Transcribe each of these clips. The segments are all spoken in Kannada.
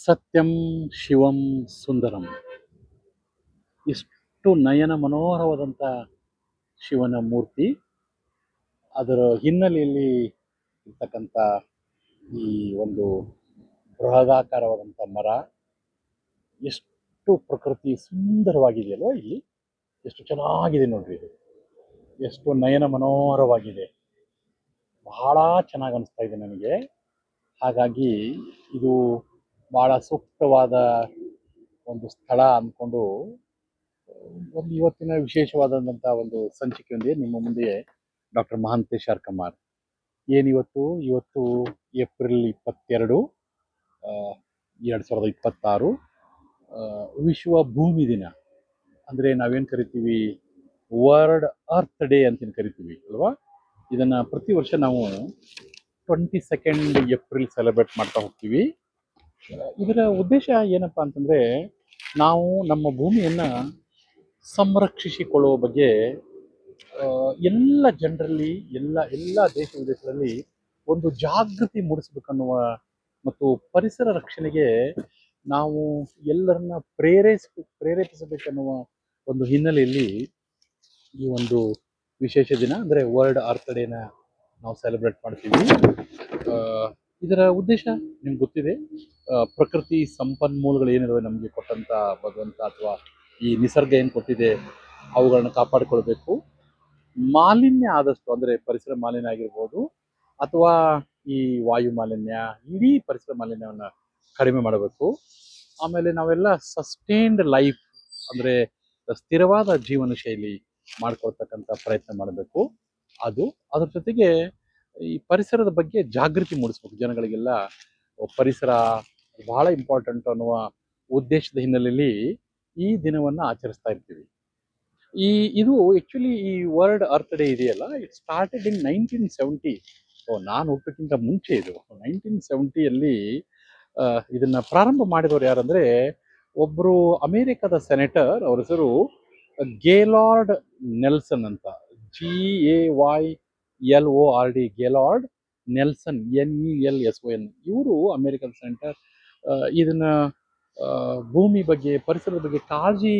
ಸತ್ಯಂ ಶಿವಂ ಸುಂದರಂ. ಎಷ್ಟು ನಯನ ಮನೋಹರವಾದಂಥ ಶಿವನ ಮೂರ್ತಿ. ಅದರ ಹಿನ್ನೆಲೆಯಲ್ಲಿ ಇರ್ತಕ್ಕಂಥ ಈ ಒಂದು ಬೃಹದಾಕಾರವಾದಂಥ ಮರ, ಎಷ್ಟು ಪ್ರಕೃತಿ ಸುಂದರವಾಗಿದೆಯಲ್ವ ಇಲ್ಲಿ. ಎಷ್ಟು ಚೆನ್ನಾಗಿದೆ ನೋಡ್ರಿ ಇದು. ಎಷ್ಟು ನಯನ ಮನೋಹರವಾಗಿದೆ. ಬಹಳ ಚೆನ್ನಾಗಿ ಅನಿಸ್ತಾ ಇದೆ ನನಗೆ. ಹಾಗಾಗಿ ಇದು ಬಹಳ ಸೂಕ್ತವಾದ ಒಂದು ಸ್ಥಳ ಅಂದ್ಕೊಂಡು ಒಂದು ಇವತ್ತಿನ ವಿಶೇಷವಾದಂಥ ಒಂದು ಸಂಚಿಕೆಯೊಂದಿಗೆ ನಿಮ್ಮ ಮುಂದೆ ಡಾಕ್ಟರ್ ಮಹಾಂತೇಶ್ ಆರ್ ಕಮಾರ್. ಇವತ್ತು ಏಪ್ರಿಲ್ 22, 2026, ವಿಶ್ವ ಭೂಮಿ ದಿನ. ಅಂದರೆ ನಾವೇನು ಕರಿತೀವಿ ವರ್ಲ್ಡ್ ಅರ್ತ್ ಡೇ ಅಂತ ಕರಿತೀವಿ ಅಲ್ವಾ. ಇದನ್ನು ಪ್ರತಿ ವರ್ಷ ನಾವು 22 ಏಪ್ರಿಲ್ ಸೆಲೆಬ್ರೇಟ್ ಮಾಡ್ತಾ ಹೋಗ್ತೀವಿ. ಇದರ ಉದ್ದೇಶ ಏನಪ್ಪ ಅಂತಂದರೆ, ನಾವು ನಮ್ಮ ಭೂಮಿಯನ್ನು ಸಂರಕ್ಷಿಸಿಕೊಳ್ಳುವ ಬಗ್ಗೆ ಎಲ್ಲ ಜನರಲ್ಲಿ, ಎಲ್ಲ ದೇಶ ವಿದೇಶಗಳಲ್ಲಿ ಒಂದು ಜಾಗೃತಿ ಮೂಡಿಸ್ಬೇಕನ್ನುವ ಮತ್ತು ಪರಿಸರ ರಕ್ಷಣೆಗೆ ನಾವು ಎಲ್ಲರನ್ನ ಪ್ರೇರೇಪಿಸಬೇಕನ್ನುವ ಒಂದು ಹಿನ್ನೆಲೆಯಲ್ಲಿ ಈ ಒಂದು ವಿಶೇಷ ದಿನ ಅಂದರೆ ವರ್ಲ್ಡ್ ಅರ್ತ್ ಡೇನ ನಾವು ಸೆಲೆಬ್ರೇಟ್ ಮಾಡ್ತೀವಿ. ಇದರ ಉದ್ದೇಶ ನಿಮ್ಗೆ ಗೊತ್ತಿದೆ. ಪ್ರಕೃತಿ ಸಂಪನ್ಮೂಲಗಳು ಏನಿದಾವೆ ನಮಗೆ ಕೊಟ್ಟಂಥ ಭಗವಂತ ಅಥವಾ ಈ ನಿಸರ್ಗ ಏನು ಕೊಟ್ಟಿದೆ ಅವುಗಳನ್ನ ಕಾಪಾಡಿಕೊಳ್ಬೇಕು. ಮಾಲಿನ್ಯ ಆದಷ್ಟು, ಅಂದರೆ ಪರಿಸರ ಮಾಲಿನ್ಯ ಆಗಿರ್ಬೋದು ಅಥವಾ ಈ ವಾಯು ಮಾಲಿನ್ಯ, ಇಡೀ ಪರಿಸರ ಮಾಲಿನ್ಯವನ್ನು ಕಡಿಮೆ ಮಾಡಬೇಕು. ಆಮೇಲೆ ನಾವೆಲ್ಲ ಸಸ್ಟೈನ್ಡ್ ಲೈಫ್, ಅಂದರೆ ಸ್ಥಿರವಾದ ಜೀವನ ಶೈಲಿ ಮಾಡ್ಕೊಳ್ತಕ್ಕಂಥ ಪ್ರಯತ್ನ ಮಾಡಬೇಕು. ಅದ್ರ ಜೊತೆಗೆ ಈ ಪರಿಸರದ ಬಗ್ಗೆ ಜಾಗೃತಿ ಮೂಡಿಸ್ಬೇಕು ಜನಗಳಿಗೆಲ್ಲ. ಪರಿಸರ ಬಹಳ ಇಂಪಾರ್ಟೆಂಟ್ ಅನ್ನುವ ಉದ್ದೇಶದ ಹಿನ್ನೆಲೆಯಲ್ಲಿ ಈ ದಿನವನ್ನು ಆಚರಿಸ್ತಾ ಇರ್ತೀವಿ. ಇದು ಆ್ಯಕ್ಚುಲಿ ಈ ವರ್ಲ್ಡ್ ಅರ್ತ್ ಡೇ ಇದೆಯಲ್ಲ, ಇಟ್ ಸ್ಟಾರ್ಟೆಡ್ ಇನ್ 1970. ನಾನು ಹುಟ್ಟೋಕ್ಕಿಂತ ಮುಂಚೆ ಇದು 1970ಯಲ್ಲಿ ಇದನ್ನು ಪ್ರಾರಂಭ ಮಾಡಿದವರು ಯಾರಂದರೆ, ಒಬ್ಬರು ಅಮೇರಿಕಾದ ಸೆನೆಟರ್, ಅವ್ರ ಹೆಸರು ಗೇಲಾರ್ಡ್ ನೆಲ್ಸನ್ ಅಂತ. GAYLORD, Gaylord Nelson, NELSON. ಇವರು ಅಮೇರಿಕದ ಸೆನೆಟರ್. ಇದನ್ನ ಭೂಮಿ ಬಗ್ಗೆ, ಪರಿಸರದ ಬಗ್ಗೆ ಕಾಳಜಿ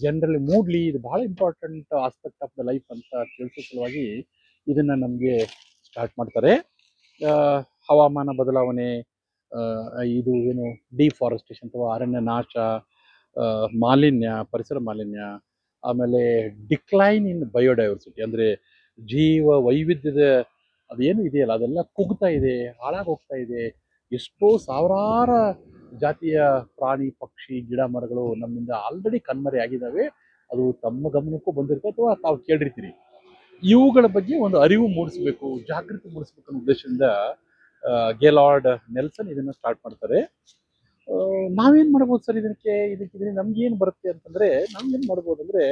ಜನರಲ್ಲಿ ಮೂಡಲಿ, ಇದು ಬಹಳ important aspect of the life ಅಂತ ತಿಳಿಸೋ ಸಲುವಾಗಿ ಇದನ್ನು ನಮಗೆ ಸ್ಟಾರ್ಟ್ ಮಾಡ್ತಾರೆ. ಹವಾಮಾನ ಬದಲಾವಣೆ, ಇದು ಏನು ಡಿಫಾರೆಸ್ಟೇಷನ್ ಅಥವಾ ಅರಣ್ಯ ನಾಶ, ಮಾಲಿನ್ಯ, ಪರಿಸರ ಮಾಲಿನ್ಯ, ಆಮೇಲೆ ಡಿಕ್ಲೈನ್ ಇನ್ ಬಯೋಡೈವರ್ಸಿಟಿ, ಅಂದರೆ ಜೀವ ವೈವಿಧ್ಯದ ಅದೇನು ಇದೆಯಲ್ಲ ಅದೆಲ್ಲ ಕುಗ್ತಾ ಇದೆ, ಹಾಳಾಗಿ ಹೋಗ್ತಾ ಇದೆ. ಎಷ್ಟೋ ಸಾವಿರಾರು ಜಾತಿಯ ಪ್ರಾಣಿ ಪಕ್ಷಿ ಗಿಡ ಮರಗಳು ನಮ್ಮಿಂದ ಆಲ್ರೆಡಿ ಕಣ್ಮರೆ ಆಗಿದ್ದಾವೆ. ಅದು ತಮ್ಮ ಗಮನಕ್ಕೂ ಬಂದಿರುತ್ತೆ ಅಥವಾ ತಾವು ಕೇಳಿರ್ತೀರಿ. ಇವುಗಳ ಬಗ್ಗೆ ಒಂದು ಅರಿವು ಮೂಡಿಸ್ಬೇಕು, ಜಾಗೃತಿ ಮೂಡಿಸ್ಬೇಕು ಅನ್ನೋ ಉದ್ದೇಶದಿಂದ ಗೇಲಾರ್ಡ್ ನೆಲ್ಸನ್ ಇದನ್ನು ಸ್ಟಾರ್ಟ್ ಮಾಡ್ತಾರೆ. ನಾವೇನು ಮಾಡ್ಬೋದು ಸರ್ ಇದಕ್ಕೆ ನಮ್ಗೇನು ಬರುತ್ತೆ ಅಂತಂದರೆ, ನಾವೇನು ಮಾಡ್ಬೋದು ಅಂದರೆ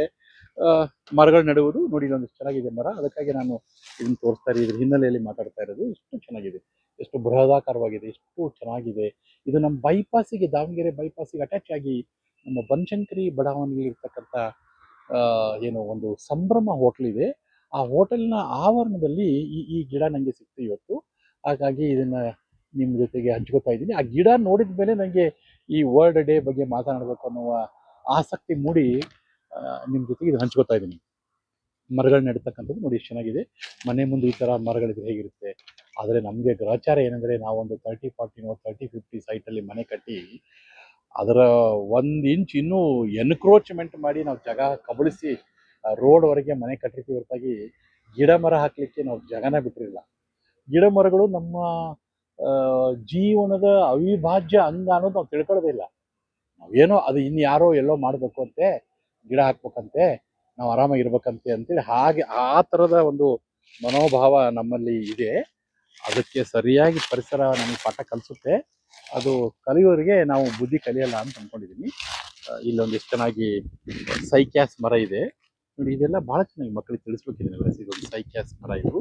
ಮರಗಳು ನೆಡುವುದು. ನೋಡಿ, ಇದೊಂದು ಚೆನ್ನಾಗಿದೆ ಮರ, ಅದಕ್ಕಾಗಿ ನಾನು ಇದನ್ನು ತೋರಿಸ್ತಾ ಇದ್ದೀನಿ. ಇದ್ರ ಹಿನ್ನೆಲೆಯಲ್ಲಿ ಮಾತಾಡ್ತಾ ಇರೋದು. ಎಷ್ಟು ಚೆನ್ನಾಗಿದೆ, ಎಷ್ಟು ಬೃಹದಾಕಾರವಾಗಿದೆ, ಎಷ್ಟು ಚೆನ್ನಾಗಿದೆ. ಇದು ನಮ್ಮ ಬೈಪಾಸಿಗೆ, ದಾವಣಗೆರೆ ಬೈಪಾಸಿಗೆ ಅಟ್ಯಾಚ್ ಆಗಿ ನಮ್ಮ ಬನಶಂಕರಿ ಬಡಾವಣೆಯಲ್ಲಿ ಇರ್ತಕ್ಕಂಥ ಏನು ಒಂದು ಸಂಭ್ರಮ ಹೋಟ್ಲ್ ಇದೆ. ಆ ಹೋಟೆಲ್ನ ಆವರಣದಲ್ಲಿ ಈ ಗಿಡ ನನಗೆ ಸಿಕ್ತು ಇವತ್ತು. ಹಾಗಾಗಿ ಇದನ್ನು ನಿಮ್ಮ ಜೊತೆಗೆ ಹಂಚ್ಕೋತಾ ಇದ್ದೀನಿ. ಆ ಗಿಡ ನೋಡಿದ ಮೇಲೆ ನನಗೆ ಈ ವರ್ಲ್ಡ್ ಡೇ ಬಗ್ಗೆ ಮಾತನಾಡಬೇಕು ಅನ್ನುವ ಆಸಕ್ತಿ ಮೂಡಿ ನಿಮ್ಮ ಜೊತೆಗೆ ಇದು ಹಂಚ್ಕೋತಾ ಇದ್ದೀನಿ. ಮರಗಳು ನೆಡ್ತಕ್ಕಂಥದ್ದು ನೋಡಿ ಎಷ್ಟು ಚೆನ್ನಾಗಿದೆ. ಮನೆ ಮುಂದೆ ಈ ಥರ ಮರಗಳಿದ್ರೆ ಹೇಗಿರುತ್ತೆ. ಆದರೆ ನಮಗೆ ಗ್ರಹಚಾರ ಏನಂದರೆ, ನಾವೊಂದು 30-40 30-50 ಸೈಟಲ್ಲಿ ಮನೆ ಕಟ್ಟಿ ಅದರ 1 ಇಂಚ್ ಇನ್ನೂ ಎನ್ಕ್ರೋಚ್ಮೆಂಟ್ ಮಾಡಿ ನಾವು ಜಾಗ ಕಬಳಿಸಿ ರೋಡ್ವರೆಗೆ ಮನೆ ಕಟ್ಟಿರ್ತೀವಿ ಹೊರತಾಗಿ ಗಿಡ ಮರ ಹಾಕಲಿಕ್ಕೆ ನಾವು ಜಾಗನ ಬಿಟ್ಟಿರಲಿಲ್ಲ. ಗಿಡ ಮರಗಳು ನಮ್ಮ ಜೀವನದ ಅವಿಭಾಜ್ಯ ಅಂಗ ಅನ್ನೋದು ನಾವು ತಿಳ್ಕೊಳ್ಳೋದೇ ಇಲ್ಲ. ನಾವೇನೋ ಅದು ಇನ್ಯಾರೋ ಎಲ್ಲೋ ಮಾಡಬೇಕು ಅಂತೆ, ಗಿಡ ಹಾಕ್ಬೇಕಂತೆ, ನಾವು ಆರಾಮಾಗಿರ್ಬೇಕಂತೆ ಅಂತೇಳಿ ಹಾಗೆ ಆ ಥರದ ಒಂದು ಮನೋಭಾವ ನಮ್ಮಲ್ಲಿ ಇದೆ. ಅದಕ್ಕೆ ಸರಿಯಾಗಿ ಪರಿಸರ ನಮಗೆ ಪಾಠ ಕಲಿಸುತ್ತೆ. ಅದು ಕಲಿಯೋರಿಗೆ ನಾವು ಬುದ್ಧಿ ಕಲಿಯಲ್ಲ ಅಂತ ಅಂದ್ಕೊಂಡಿದ್ದೀನಿ. ಇಲ್ಲೊಂದು ಎಷ್ಟು ಚೆನ್ನಾಗಿ ಸೈಕ್ಯಾಸ್ ಮರ ಇದೆ ನೋಡಿ. ಇದೆಲ್ಲ ಭಾಳ ಚೆನ್ನಾಗಿ ಮಕ್ಕಳಿಗೆ ತಿಳಿಸ್ಬೇಕಿದೆ. ಇದೊಂದು ಸೈಕ್ಯಾಸ್ ಮರ, ಇದು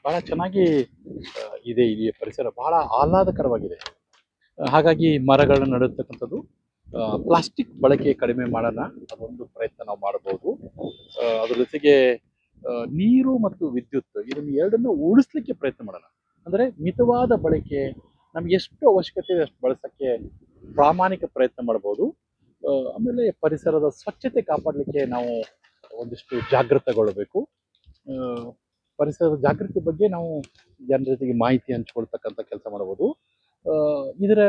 ಭಾಳ ಚೆನ್ನಾಗಿ ಇದೆ. ಇಲ್ಲಿ ಪರಿಸರ ಭಾಳ ಆಹ್ಲಾದಕರವಾಗಿದೆ. ಹಾಗಾಗಿ ಮರಗಳನ್ನ ನೆಡತಕ್ಕಂಥದ್ದು, ಪ್ಲಾಸ್ಟಿಕ್ ಬಳಕೆ ಕಡಿಮೆ ಮಾಡೋಣ, ಅದೊಂದು ಪ್ರಯತ್ನ ನಾವು ಮಾಡ್ಬೋದು. ಅದ್ರ ಜೊತೆಗೆ ನೀರು ಮತ್ತು ವಿದ್ಯುತ್, ಇದನ್ನು ಎರಡನ್ನೂ ಉಳಿಸ್ಲಿಕ್ಕೆ ಪ್ರಯತ್ನ ಮಾಡೋಣ. ಅಂದರೆ ಮಿತವಾದ ಬಳಕೆ, ನಮ್ಗೆ ಎಷ್ಟು ಅವಶ್ಯಕತೆ ಇದೆ ಅಷ್ಟು ಬಳಸೋಕ್ಕೆ ಪ್ರಾಮಾಣಿಕ ಪ್ರಯತ್ನ ಮಾಡ್ಬೋದು. ಆಮೇಲೆ ಪರಿಸರದ ಸ್ವಚ್ಛತೆ ಕಾಪಾಡಲಿಕ್ಕೆ ನಾವು ಒಂದಿಷ್ಟು ಜಾಗೃತಗೊಳ್ಳಬೇಕು. ಆ, ಪರಿಸರದ ಜಾಗೃತಿ ಬಗ್ಗೆ ನಾವು ಜನರ ಜೊತೆಗೆ ಮಾಹಿತಿ ಹಂಚ್ಕೊಳ್ತಕ್ಕಂಥ ಕೆಲಸ ಮಾಡ್ಬೋದು. ಆ, ಇದರ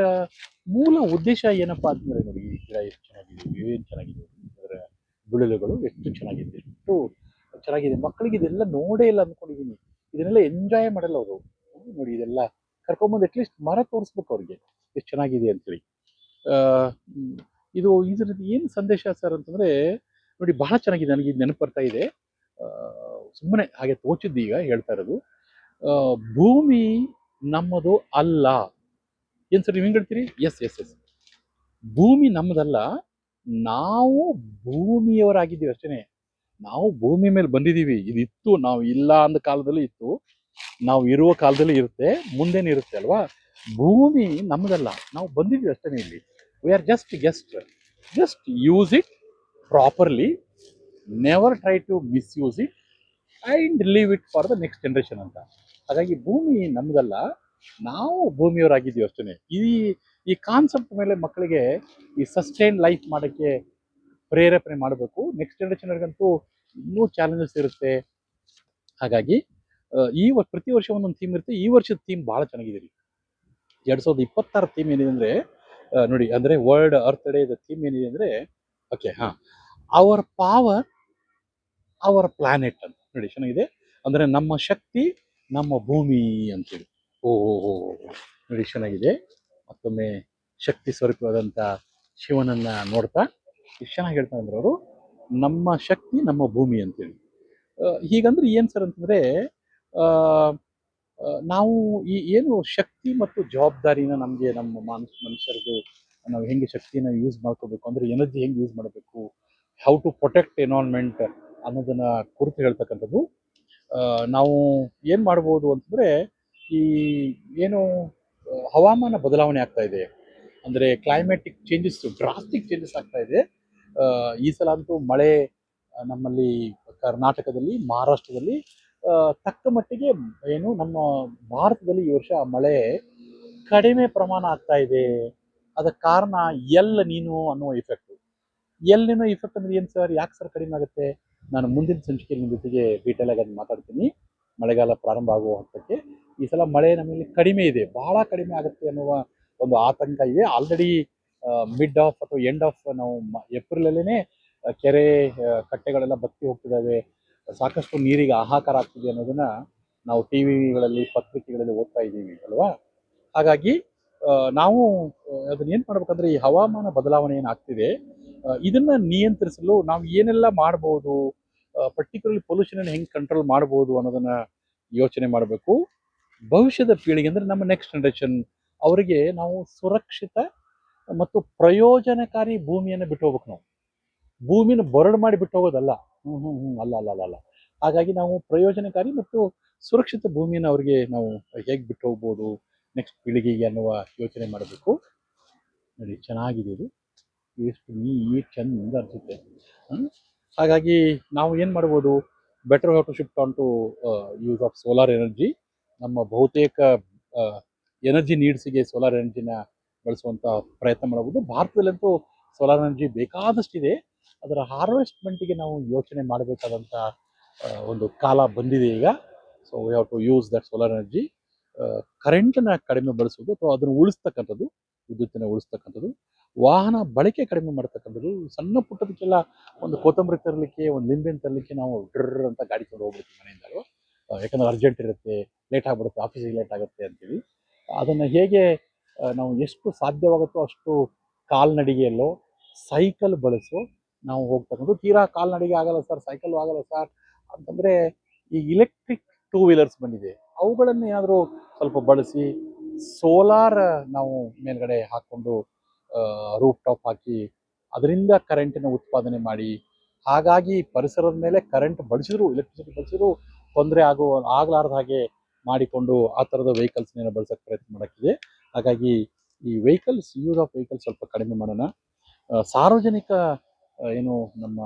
ಮೂಲ ಉದ್ದೇಶ ಏನಪ್ಪಾ ಅಂತಂದ್ರೆ ನೋಡಿ, ಈ ಗಿಡ ಎಷ್ಟು ಚೆನ್ನಾಗಿದೆ, ಏನು ಚೆನ್ನಾಗಿದೆ, ಅದರ ಬಿಳಿಲುಗಳು ಎಷ್ಟು ಚೆನ್ನಾಗಿದೆ, ಎಷ್ಟು ಚೆನ್ನಾಗಿದೆ. ಮಕ್ಕಳಿಗೆ ಇದೆಲ್ಲ ನೋಡೇ ಇಲ್ಲ ಅಂದ್ಕೊಂಡಿದ್ದೀನಿ, ಇದನ್ನೆಲ್ಲ ಎಂಜಾಯ್ ಮಾಡಲ್ಲ ಅವರು. ನೋಡಿ ಇದೆಲ್ಲ ಕರ್ಕೊಂಬಂದು ಅಟ್ಲೀಸ್ಟ್ ಮರ ತೋರಿಸ್ಬೇಕು ಅವ್ರಿಗೆ ಎಷ್ಟು ಚೆನ್ನಾಗಿದೆ ಅಂತೇಳಿ. ಆ, ಹ್ಮ್, ಇದ್ರದ್ದು ಏನು ಸಂದೇಶ ಸರ್ ಅಂತಂದ್ರೆ ನೋಡಿ, ಬಹಳ ಚೆನ್ನಾಗಿದೆ. ನನಗೆ ಇದು ನೆನಪು ಬರ್ತಾ ಇದೆ. ಸುಮ್ಮನೆ ಹಾಗೆ ತೋಚಿದ್ದು ಈಗ ಹೇಳ್ತಾ ಇರೋದು. ಆ, ಭೂಮಿ ನಮ್ಮದು ಅಲ್ಲ. ಏನ್ ಸರ್ ನೀವು ಹೆಂಗ್ ಹೇಳ್ತೀರಿ? ಎಸ್ ಎಸ್ ಎಸ್, ಭೂಮಿ ನಮ್ಮದಲ್ಲ, ನಾವು ಭೂಮಿಯವರಾಗಿದ್ದೀವಿ ಅಷ್ಟೇನೆ. ನಾವು ಭೂಮಿ ಮೇಲೆ ಬಂದಿದ್ದೀವಿ. ಇದಿತ್ತು, ನಾವು ಇಲ್ಲ ಅಂದ ಕಾಲದಲ್ಲಿ ಇತ್ತು, ನಾವು ಇರುವ ಕಾಲದಲ್ಲಿ ಇರುತ್ತೆ, ಮುಂದೆನೂ ಇರುತ್ತೆ ಅಲ್ವಾ. ಭೂಮಿ ನಮ್ಮದಲ್ಲ, ನಾವು ಬಂದಿದ್ದೀವಿ ಅಷ್ಟೇನೆ ಇಲ್ಲಿ. We are just guest. Just use it properly, never try to misuse it and leave it for the next generation ಅಂತ. ಹಾಗಾಗಿ ಭೂಮಿ ನಮ್ಮದಲ್ಲ, ನಾವು ಭೂಮಿಯವರಾಗಿದ್ದೀವಿ ಅಷ್ಟೇ. ಈ ಕಾನ್ಸೆಪ್ಟ್ ಮೇಲೆ ಮಕ್ಕಳಿಗೆ ಈ ಸಸ್ಟೈನ್ ಲೈಫ್ ಮಾಡೋಕ್ಕೆ ಪ್ರೇರೇಪಣೆ ಮಾಡಬೇಕು. ನೆಕ್ಸ್ಟ್ ಜನ್ರೇಷನ್ಗಂತೂ ಇನ್ನೂ ಚಾಲೆಂಜಸ್ ಇರುತ್ತೆ. ಹಾಗಾಗಿ ಪ್ರತಿ ವರ್ಷ ಒಂದೊಂದು ಥೀಮ್ ಇರುತ್ತೆ. ಈ ವರ್ಷದ ಥೀಮ್ ಭಾಳ ಚೆನ್ನಾಗಿದೆ ರೀ. 2026 ಥೀಮ್ ಏನಿದೆ ಅಂದರೆ ನೋಡಿ, ಅಂದರೆ ವರ್ಲ್ಡ್ ಅರ್ತ್ ಡೇದ ಥೀಮ್ ಏನಿದೆ ಅಂದರೆ, ಓಕೆ ಹಾಂ, ಅವರ್ ಪಾವರ್ ಅವರ್ ಪ್ಲಾನೆಟ್ ಅಂತ ನೋಡಿ, ಚೆನ್ನಾಗಿದೆ. ಅಂದರೆ ನಮ್ಮ ಶಕ್ತಿ ನಮ್ಮ ಭೂಮಿ ಅಂತೇಳಿ. ಓ ನೋಡಿ ಚೆನ್ನಾಗಿದೆ. ಮತ್ತೊಮ್ಮೆ ಶಕ್ತಿ ಸ್ವರೂಪವಾದಂಥ ಶಿವನನ್ನ ನೋಡ್ತಾ ಎಷ್ಟು ಚೆನ್ನಾಗಿ ಹೇಳ್ತಾ ಇದ್ರು ಅವರು, ನಮ್ಮ ಶಕ್ತಿ ನಮ್ಮ ಭೂಮಿ ಅಂತೇಳಿ. ಹೀಗಂದ್ರೆ ಏನು ಸರ್ ಅಂತಂದರೆ, ನಾವು ಈ ಏನು ಶಕ್ತಿ ಮತ್ತು ಜವಾಬ್ದಾರಿನ ನಮಗೆ ನಮ್ಮ ಮನುಷ್ಯರದು, ನಾವು ಹೆಂಗೆ ಶಕ್ತಿನ ಯೂಸ್ ಮಾಡ್ಕೋಬೇಕು, ಅಂದರೆ ಎನರ್ಜಿ ಹೆಂಗೆ ಯೂಸ್ ಮಾಡಬೇಕು, ಹೌ ಟು ಪ್ರೊಟೆಕ್ಟ್ ಎನ್ವೈರನ್ಮೆಂಟ್ ಅನ್ನೋದನ್ನ ಕುರಿತು ಹೇಳ್ತಕ್ಕಂಥದ್ದು. ನಾವು ಏನು ಮಾಡ್ಬೋದು ಅಂತಂದರೆ, ಈ ಏನು ಹವಾಮಾನ ಬದಲಾವಣೆ ಆಗ್ತಾ ಇದೆ, ಅಂದರೆ ಕ್ಲೈಮ್ಯಾಟಿಕ್ ಚೇಂಜಸ್, ಡ್ರಾಸ್ಟಿಕ್ ಚೇಂಜಸ್ ಆಗ್ತಾ ಇದೆ. ಈ ಸಲ ಅಂತೂ ಮಳೆ ನಮ್ಮಲ್ಲಿ ಕರ್ನಾಟಕದಲ್ಲಿ, ಮಹಾರಾಷ್ಟ್ರದಲ್ಲಿ ತಕ್ಕ ಮಟ್ಟಿಗೆ, ಏನು ನಮ್ಮ ಭಾರತದಲ್ಲಿ ಈ ವರ್ಷ ಮಳೆ ಕಡಿಮೆ ಪ್ರಮಾಣ ಆಗ್ತಾ ಇದೆ. ಅದಕ್ಕೆ ಕಾರಣ ನೀನು ಅನ್ನುವ ಇಫೆಕ್ಟು. ನೀನು ಇಫೆಕ್ಟ್ ಅಂದ್ರೆ ಏನು ಸರ್, ಯಾಕೆ ಸರ್ ಕಡಿಮೆ ಆಗುತ್ತೆ? ನಾನು ಮುಂದಿನ ಸಂಚಿಕೆಯಲ್ಲಿ ನಿಮ್ಮ ಜೊತೆಗೆ ಡೀಟೇಲ್ ಆಗಿ ಅದನ್ನು ಮಾತಾಡ್ತೀನಿ. ಮಳೆಗಾಲ ಪ್ರಾರಂಭ ಆಗುವ ಹಂತಕ್ಕೆ ಈ ಸಲ ಮಳೆ ನಮ್ಮಲ್ಲಿ ಕಡಿಮೆ ಇದೆ, ಬಹಳ ಕಡಿಮೆ ಆಗುತ್ತೆ ಅನ್ನುವ ಒಂದು ಆತಂಕ ಇದೆ. ಆಲ್ರೆಡಿ ಮಿಡ್ ಆಫ್ ಅಥವಾ ಎಂಡ್ ಆಫ್ ನಾವು ಏಪ್ರಿಲಲ್ಲೇ ಕೆರೆ ಕಟ್ಟೆಗಳೆಲ್ಲ ಬತ್ತಿ ಹೋಗ್ತಿದ್ದಾವೆ, ಸಾಕಷ್ಟು ನೀರಿಗೆ ಹಾಹಾಕಾರ ಆಗ್ತಿದೆ ಅನ್ನೋದನ್ನ ನಾವು ಟಿ ವಿಗಳಲ್ಲಿ, ಪತ್ರಿಕೆಗಳಲ್ಲಿ ಓದ್ತಾ ಇದ್ದೀವಿ ಅಲ್ವಾ. ಹಾಗಾಗಿ ನಾವು ಅದನ್ನ ಏನು ಮಾಡ್ಬೇಕಂದ್ರೆ, ಈ ಹವಾಮಾನ ಬದಲಾವಣೆ ಏನಾಗ್ತಿದೆ ಇದನ್ನ ನಿಯಂತ್ರಿಸಲು ನಾವು ಏನೆಲ್ಲ ಮಾಡ್ಬೋದು, ಪರ್ಟಿಕ್ಯುಲರ್ಲಿ ಪೊಲ್ಯೂಷನ್ ಹೆಂಗೆ ಕಂಟ್ರೋಲ್ ಮಾಡ್ಬೋದು ಅನ್ನೋದನ್ನ ಯೋಚನೆ ಮಾಡಬೇಕು. ಭವಿಷ್ಯದ ಪೀಳಿಗೆ ಅಂದರೆ ನಮ್ಮ ನೆಕ್ಸ್ಟ್ ಜನರೇಷನ್ ಅವರಿಗೆ ನಾವು ಸುರಕ್ಷಿತ ಮತ್ತು ಪ್ರಯೋಜನಕಾರಿ ಭೂಮಿಯನ್ನು ಬಿಟ್ಟು ಹೋಗ್ಬೇಕು. ನಾವು ಭೂಮಿನ ಬರಡು ಮಾಡಿ ಬಿಟ್ಟು ಹೋಗೋದಲ್ಲ. ಅಲ್ಲ ಅಲ್ಲ ಅಲ್ಲ ಅಲ್ಲ. ಹಾಗಾಗಿ ನಾವು ಪ್ರಯೋಜನಕಾರಿ ಮತ್ತು ಸುರಕ್ಷಿತ ಭೂಮಿಯನ್ನು ಅವರಿಗೆ ನಾವು ಹೇಗೆ ಬಿಟ್ಟು ಹೋಗ್ಬೋದು ನೆಕ್ಸ್ಟ್ ಪೀಳಿಗೆಗೆ ಅನ್ನುವ ಯೋಚನೆ ಮಾಡಬೇಕು. ನೋಡಿ ಚೆನ್ನಾಗಿದೆ ಇದು, ಎಷ್ಟು ಚಂದ ಅನಿಸುತ್ತೆ. ಹಾಗಾಗಿ ನಾವು ಏನು ಮಾಡ್ಬೋದು, better how to shift on to use of solar energy. ನಮ್ಮ ಬಹುತೇಕ ಎನರ್ಜಿ ನೀಡ್ಸಿಗೆ ಸೋಲಾರ್ ಎನರ್ಜಿನ ಬಳಸುವಂಥ ಪ್ರಯತ್ನ ಮಾಡ್ಬೋದು. ಭಾರತದಲ್ಲಂತೂ ಸೋಲಾರ್ ಎನರ್ಜಿ ಬೇಕಾದಷ್ಟಿದೆ. ಅದರ ಹಾರ್ವೆಸ್ಟ್ಮೆಂಟಿಗೆ ನಾವು ಯೋಚನೆ ಮಾಡಬೇಕಾದಂಥ ಒಂದು ಕಾಲ ಬಂದಿದೆ ಈಗ. So we have to use that solar energy. ಕರೆಂಟನ್ನ ಕಡಿಮೆ ಬಳಸೋದು ಅಥವಾ ಅದನ್ನು ಉಳಿಸ್ತಕ್ಕಂಥದ್ದು, ವಿದ್ಯುತ್ತನ್ನು ಉಳಿಸ್ತಕ್ಕಂಥದ್ದು. ವಾಹನ ಬಳಕೆ ಕಡಿಮೆ ಮಾಡ್ತಕ್ಕಂಥದ್ದು. ಸಣ್ಣ ಪುಟ್ಟದಕ್ಕೆಲ್ಲ ಒಂದು ಕೊತ್ತಂಬರಿ ತರಲಿಕ್ಕೆ, ಒಂದು ಲಿಂಬೆನ ತರಲಿಕ್ಕೆ ನಾವು ಡ್ರರ್ ಅಂತ ಗಾಡಿ ತೊಗೊಂಡು ಹೋಗ್ಬಿಡ್ತೀವಿ ಮನೆಯಿಂದ, ಯಾಕಂದ್ರೆ ಅರ್ಜೆಂಟ್ ಇರುತ್ತೆ, ಲೇಟ್ ಆಗಿಬಿಡುತ್ತೆ, ಆಫೀಸಿಗೆ ಲೇಟ್ ಆಗುತ್ತೆ ಅಂತೇಳಿ. ಅದನ್ನು ಹೇಗೆ ನಾವು ಎಷ್ಟು ಸಾಧ್ಯವಾಗುತ್ತೋ ಅಷ್ಟು ಕಾಲ್ನಡಿಗೆಯಲ್ಲೋ ಸೈಕಲ್ ಬಳಸು ನಾವು ಹೋಗ್ತಕ್ಕಂಥದ್ದು. ತೀರಾ ಕಾಲ್ನಡಿಗೆ ಆಗಲ್ಲ ಸರ್, ಸೈಕಲ್ ಆಗಲ್ಲ ಸರ್ ಅಂತಂದರೆ, ಈ ಇಲೆಕ್ಟ್ರಿಕ್ ಟೂ ವೀಲರ್ಸ್ ಬಂದಿದೆ, ಅವುಗಳನ್ನು ಏನಾದರೂ ಸ್ವಲ್ಪ ಬಳಸಿ ಸೋಲಾರ್ ನಾವು ಮೇಲ್ಗಡೆ ಹಾಕ್ಕೊಂಡು ರೂಫ್ ಟಾಪ್ ಹಾಕಿ ಅದರಿಂದ ಕರೆಂಟಿನ ಉತ್ಪಾದನೆ ಮಾಡಿ, ಹಾಗಾಗಿ ಪರಿಸರದ ಮೇಲೆ ಕರೆಂಟ್ ಬಳಸಿದ್ರು, ಎಲೆಕ್ಟ್ರಿಸಿಟಿ ಬಳಸಿದ್ರು ತೊಂದರೆ ಆಗಲಾರ್ದ ಹಾಗೆ ಮಾಡಿಕೊಂಡು ಆ ಥರದ ವೆಹಿಕಲ್ಸ್ನ ಬಳಸೋಕ್ಕೆ ಪ್ರಯತ್ನ ಮಾಡೋಕ್ಕಿದೆ. ಹಾಗಾಗಿ ಈ ಯೂಸ್ ಆಫ್ ವೆಹಿಕಲ್ಸ್ ಸ್ವಲ್ಪ ಕಡಿಮೆ ಮಾಡೋಣ. ಸಾರ್ವಜನಿಕ ಏನು ನಮ್ಮ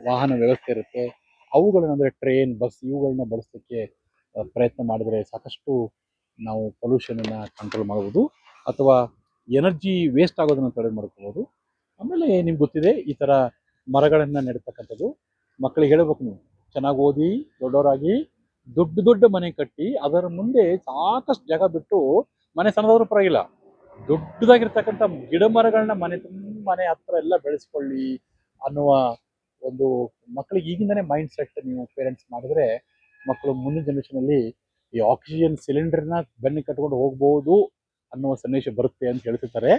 ವಾಹನ ವ್ಯವಸ್ಥೆ ಇರುತ್ತೆ, ಅವುಗಳನ್ನ ಅಂದರೆ ಟ್ರೈನ್, ಬಸ್, ಇವುಗಳನ್ನ ಬಳಸಲಿಕ್ಕೆ ಪ್ರಯತ್ನ ಮಾಡಿದರೆ ಸಾಕಷ್ಟು ನಾವು ಪೊಲ್ಯೂಷನನ್ನು ಕಂಟ್ರೋಲ್ ಮಾಡ್ಬೋದು. ಅಥವಾ ಎನರ್ಜಿ ವೇಸ್ಟ್ ಆಗೋದನ್ನು ತಡೆ ಮಾಡ್ಕೋಬೋದು. ಆಮೇಲೆ ನಿಮ್ಗೆ ಗೊತ್ತಿದೆ ಈ ಥರ ಮರಗಳನ್ನು ನೆಡ್ತಕ್ಕಂಥದ್ದು. ಮಕ್ಕಳಿಗೆ ಹೇಳ್ಬೇಕು ನೀವು, ಚೆನ್ನಾಗಿ ಓದಿ ದೊಡ್ಡವರಾಗಿ ದೊಡ್ಡ ದೊಡ್ಡ ಮನೆ ಕಟ್ಟಿ ಅದರ ಮುಂದೆ ಸಾಕಷ್ಟು ಜಾಗ ಬಿಟ್ಟು, ಮನೆ ಸಣ್ಣದಾದ್ರೂ ಪರವಾಗಿಲ್ಲ, ದೊಡ್ಡದಾಗಿರ್ತಕ್ಕಂಥ ಗಿಡ ಮರಗಳನ್ನ ಮನೆ ಹತ್ರ ಎಲ್ಲ ಬೆಳೆಸ್ಕೊಳ್ಳಿ ಅನ್ನುವ ಒಂದು ಮಕ್ಕಳಿಗೆ ಈಗಿಂದನೇ ಮೈಂಡ್ ಸೆಟ್ ನೀವು ಪೇರೆಂಟ್ಸ್ ಮಾಡಿದ್ರೆ, ಮಕ್ಕಳು ಮುಂದಿನ ಜನರೇಷನಲ್ಲಿ ಈ ಆಕ್ಸಿಜನ್ ಸಿಲಿಂಡರ್ನ ಬೆನ್ನಿಗೆ ಕಟ್ಕೊಂಡು ಹೋಗ್ಬೋದು ಅನ್ನುವ ಸಂದೇಶ ಬರುತ್ತೆ ಅಂತ ಹೇಳ್ತಿರ್ತಾರೆ.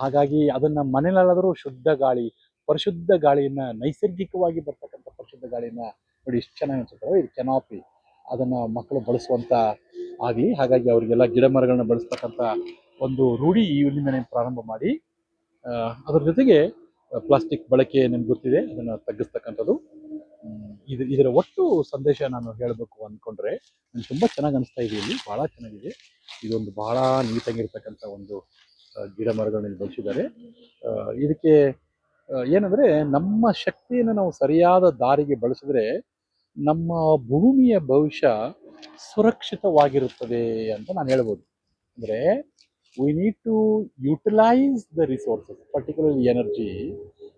ಹಾಗಾಗಿ ಅದನ್ನ ಮನೆಯಲ್ಲಾದರೂ ಶುದ್ಧ ಗಾಳಿ, ಪರಿಶುದ್ಧ ಗಾಳಿಯನ್ನ, ನೈಸರ್ಗಿಕವಾಗಿ ಬರ್ತಕ್ಕಂಥ ಪರಿಶುದ್ಧ ಗಾಳಿಯನ್ನ ನೋಡಿ ಎಷ್ಟು ಚೆನ್ನಾಗಿ ಅನ್ಸುತ್ತವೆ. ಇದು ಕೆನಾಪಿ, ಅದನ್ನ ಮಕ್ಕಳು ಬಳಸುವಂತ ಆಗಲಿ. ಹಾಗಾಗಿ ಅವರಿಗೆಲ್ಲ ಗಿಡ ಮರಗಳನ್ನ ಬಳಸ್ತಕ್ಕಂಥ ಒಂದು ರೂಢಿ ಇಲ್ಲಿಂದನೇ ಪ್ರಾರಂಭ ಮಾಡಿ, ಅದ್ರ ಜೊತೆಗೆ ಪ್ಲಾಸ್ಟಿಕ್ ಬಳಕೆ ನಿಮ್ಗೆ ಗೊತ್ತಿದೆ, ಅದನ್ನು ತಗ್ಗಿಸ್ತಕ್ಕಂಥದ್ದು. ಇದರ ಒಟ್ಟು ಸಂದೇಶ ನಾನು ಹೇಳಬೇಕು ಅಂದ್ಕೊಂಡ್ರೆ ನನಗೆ ತುಂಬ ಚೆನ್ನಾಗಿ ಅನಿಸ್ತಾ ಇದೆ. ಇಲ್ಲಿ ಭಾಳ ಚೆನ್ನಾಗಿದೆ. ಇದೊಂದು ಭಾಳ ನೀಟಾಗಿರ್ತಕ್ಕಂಥ ಒಂದು ಗಿಡ ಮರಗಳನ್ನ ಬೆಳೆಸಿದ್ದಾರೆ. ಇದಕ್ಕೆ ಏನಂದರೆ, ನಮ್ಮ ಶಕ್ತಿಯನ್ನು ನಾವು ಸರಿಯಾದ ದಾರಿಗೆ ಬಳಸಿದ್ರೆ ನಮ್ಮ ಭೂಮಿಯ ಭವಿಷ್ಯ ಸುರಕ್ಷಿತವಾಗಿರುತ್ತದೆ ಅಂತ ನಾನು ಹೇಳ್ಬೋದು. ಅಂದರೆ we need to utilize the resources, particularly energy,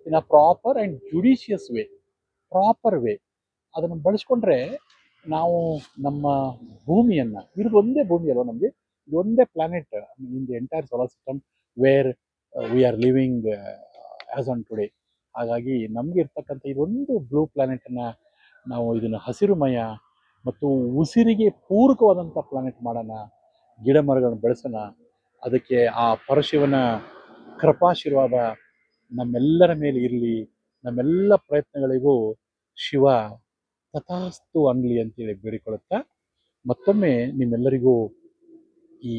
in a proper and judicious way, proper way. ಅದನ್ನು ಬಳಸ್ಕೊಂಡ್ರೆ ನಾವು ನಮ್ಮ ಭೂಮಿಯನ್ನು, ಇದು ಒಂದೇ ಭೂಮಿ ಅಲ್ವಾ ನಮಗೆ, ಇದು ಒಂದೇ planet in the entire solar system where we are living as on today. ಹಾಗಾಗಿ ನಮಗೆ ಇರ್ತಕ್ಕಂಥ ಇದೊಂದು ಬ್ಲೂ ಪ್ಲಾನೆಟನ್ನು ನಾವು ಇದನ್ನು ಹಸಿರುಮಯ ಮತ್ತು ಉಸಿರಿಗೆ ಪೂರಕವಾದಂಥ ಪ್ಲಾನೆಟ್ ಮಾಡೋಣ, ಗಿಡ ಮರಗಳನ್ನು ಬೆಳೆಸೋಣ. ಅದಕ್ಕೆ ಆ ಪರಶಿವನ ಕೃಪಾಶೀರ್ವಾದ ನಮ್ಮೆಲ್ಲರ ಮೇಲೆ ಇರಲಿ. ನಮ್ಮೆಲ್ಲ ಪ್ರಯತ್ನಗಳಿಗೂ ಶಿವ ತಥಾಸ್ತು ಅನ್ನಲಿ ಅಂತೇಳಿ ಬೇಡಿಕೊಳ್ಳುತ್ತಾ, ಮತ್ತೊಮ್ಮೆ ನಿಮ್ಮೆಲ್ಲರಿಗೂ ಈ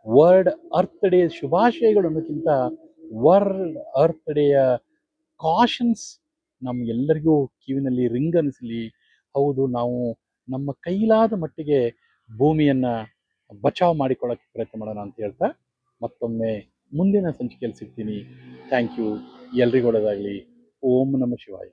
ವರ್ಲ್ಡ್ ಅರ್ತ್ ಡೇ ಶುಭಾಶಯಗಳು ಅನ್ನೋಕ್ಕಿಂತ ವರ್ಲ್ಡ್ ಅರ್ತ್ ಡೇಯ ಕಾಷನ್ಸ್ ನಮಗೆಲ್ಲರಿಗೂ ಕಿವಿನಲ್ಲಿ ರಿಂಗ್ ಅನಿಸಲಿ. ಹೌದು, ನಾವು ನಮ್ಮ ಕೈಲಾದ ಮಟ್ಟಿಗೆ ಭೂಮಿಯನ್ನು ಬಚಾವ್ ಮಾಡಿಕೊಳ್ಳೋಕ್ಕೆ ಪ್ರಯತ್ನ ಮಾಡೋಣ ಅಂತ ಹೇಳ್ತಾ, ಮತ್ತೊಮ್ಮೆ ಮುಂದಿನ ಸಂಚಿಕೆಯಲ್ಲಿ ಸಿಗ್ತೀನಿ. Thank you. ಎಲ್ರಿಗೂ ಒಳ್ಳೆಯದಾಗಲಿ. ಓಂ ನಮಃ ಶಿವಾಯ.